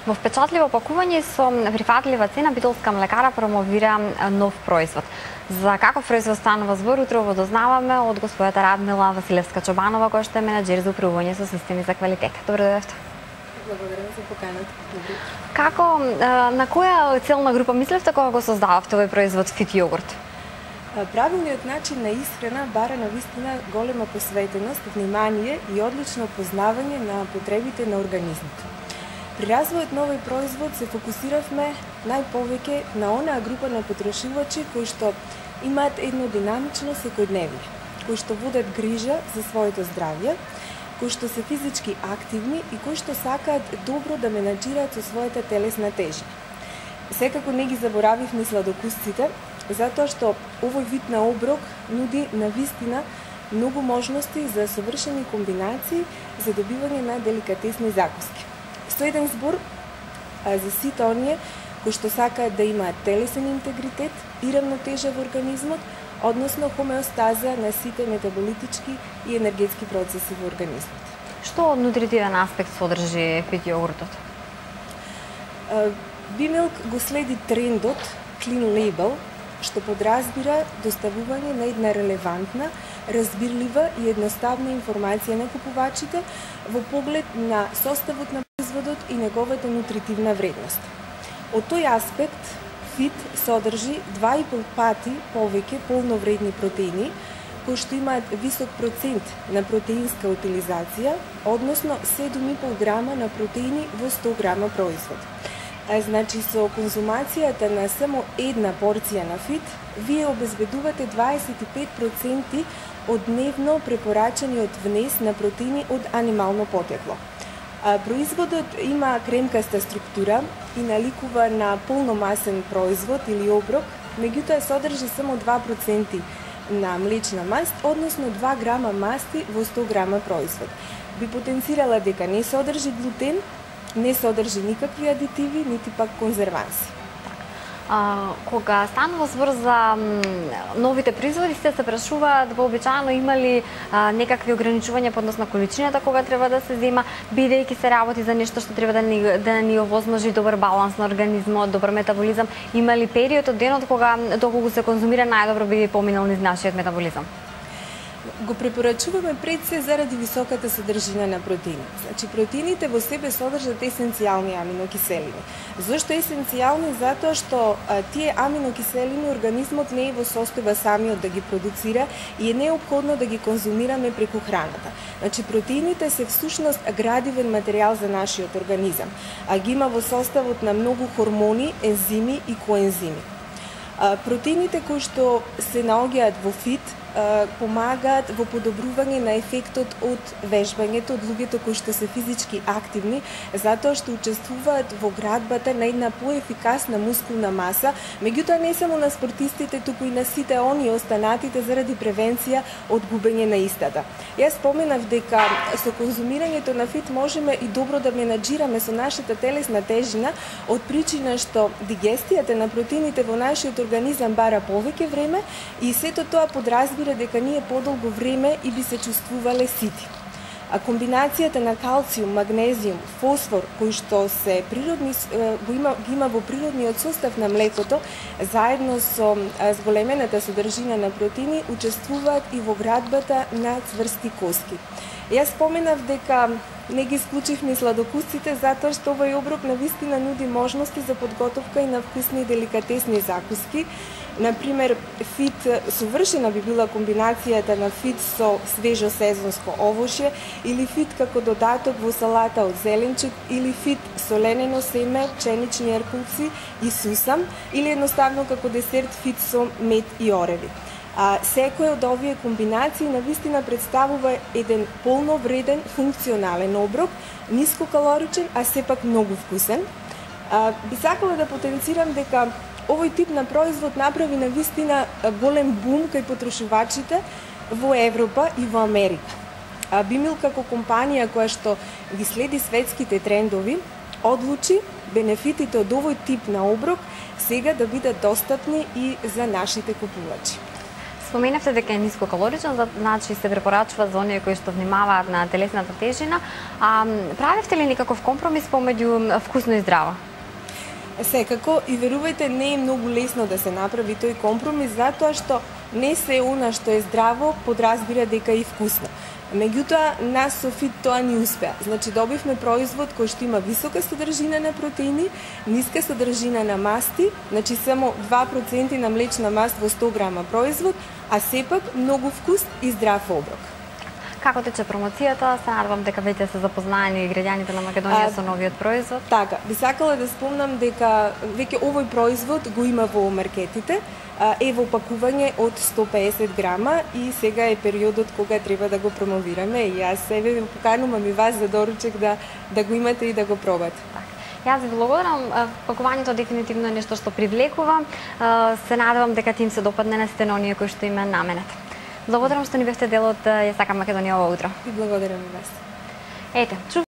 Во впечатливо пакување со прифатлива цена битолска млекара промовира нов производ. За каков производ станува збор утрово дознаваме од господата Радмила Василевска-Чобанова, која што е менаџер за управување со системи за квалитет. Добро дојдовте. Благодарам за поканата. Како, на која целна група мислевте кога го создававте овој производ фит јогурт? Правилниот начин на исхрана бара навистина голема посветеност, внимание и одлично познавање на потребите на организмот. При развојот на овој производ се фокусиравме најповеќе на онаа група на потрошувачи кои што имаат едно динамично секојдневие, кои што водат грижа за своето здравје, кои што се физички активни и кои што сакаат добро да менаџираат со својата телесна тежина. Секако не ги заборавивме сладокусците, затоа што овој вид на оброк нуди навистина многу можности за совршени комбинации за добивање на деликатесни закуски. Со еден збор за сите оние кои што сакаат да имаат телесен интегритет и равнотежа во организмот, односно хомеостаза на сите метаболитички и енергетски процеси во организмот. Што од нутритивен аспект содржи фит јогуртот? Бимилк го следи трендот Clean Label, што подразбира доставување на една релевантна, разбирлива и едноставна информација на купувачите во поглед на составот на производот и неговата нутритивна вредност. Од тој аспект, фит содржи 2,5 пати повеќе полновредни протеини, кои што имаат висок процент на протеинска утилизација, односно 7,5 грама на протеини во 100 грама производ. Значи, со конзумацијата на само една порција на фит, вие обезбедувате 25% од дневно препорачаниот внес на протеини од анимално потекло. Производот има кремкаста структура и наликува на полномасен производ или оброк, меѓутоа содржи само 2% на млечна маст, односно 2 грама масти во 100 грама производ. Би потенцирала дека не содржи глутен, не содржи никакви адитиви, нити пак конзерванси. Кога станува збор за новите производи, се прашуваат вообичаено има ли некакви ограничувања по однос на количината кога треба да се зема, бидејќи се работи за нешто што треба да ни овозможи добар баланс на организмот, добар метаболизам, има ли период од денот кога доколку се конзумира најдобро би поминал низ нашиот метаболизам? Го препорачуваме пред се заради високата содржина на протеини. Значи, протеините во себе содржат есенцијални аминокиселини. Зошто есенцијални? Затоа што тие аминокиселини организмот не е во состојба самиот да ги продуцира и е неопходно да ги конзумираме преку храната. Значи, протеините се всушност градивен материјал за нашиот организам, а ги има во составот на многу хормони, ензими и коензими. Протеините кои што се наоѓаат во фит помагаат во подобрување на ефектот од вежбањето од луѓето кои што се физички активни, затоа што учествуваат во градбата на една поефикасна мускулна маса, меѓутоа не само на спортистите, туку и на сите оние останатите заради превенција од губење на истата. Јас споменав дека со конзумирањето на фит можеме и добро да менаџираме со нашата телесна тежина, од причина што дигестијата на протеините во нашиот организам бара повеќе време и сето тоа подразбира дека ние подолго време и би се чувствувале сити. А комбинацијата на калциум, магнезиум, фосфор, кои што се природни ги има во природниот состав на млекото, заедно со зголемената содржина на протеини учествуваат и во градбата на цврсти коски. Јас споменав дека не ги исклучивме сладокусците затоа што овој оброк навистина нуди можности за подготовка и на вкусни и деликатесни закуски. Например, фит совршена би била комбинацијата на фит со свежо сезонско овошје или фит како додаток во салата од зеленчук или фит со ленено семе, пченични аркуци и сусам или едноставно како десерт фит со мед и ореви. Секој од овие комбинации навистина представува еден полновреден, функционален оброк, нискокалоричен, а сепак многу вкусен. Би сакала да потенцирам дека овој тип на производ направи навистина голем бум кај потрошувачите во Европа и во Америка. Бимил како компанија која што ги следи светските трендови, одлучи бенефитите од овој тип на оброк сега да бидат достапни и за нашите купувачи. Споменавте дека е нискокалоричен, значи се препорачува за оние кои што внимаваат на телесната тежина. Правевте ли некаков компромис помеѓу вкусно и здраво? Секако, и верувајте, не е многу лесно да се направи тој компромис, затоа што не се она што е здраво подразбира дека е и вкусно. Меѓутоа, нас со Фит тоа ни успеа. Значи, добивме производ кој што има висока содржина на протеини, ниска содржина на масти, значи само 2% на млечна маст во 100 грама производ, а сепак многу вкус и здрав оброк. Како тече промоцијата? Се надевам дека веќе се запознаени граѓаните на Македонија со новиот производ. Така, би сакала да спомнам дека веќе овој производ го има во маркетите, е во пакување од 150 грама и сега е периодот кога треба да го промовираме и јас себе ве поканувам и вас за доручек да го имате и да го пробате. Јас ви благодарам, пакувањето дефинитивно е нешто што привлекува. Се надевам дека ти им се допадне на сите оние кои што им е наменет. Благодарам што ни бевте дел од Ја сакам Македонија ова утро. И благодарам и вас. Ете,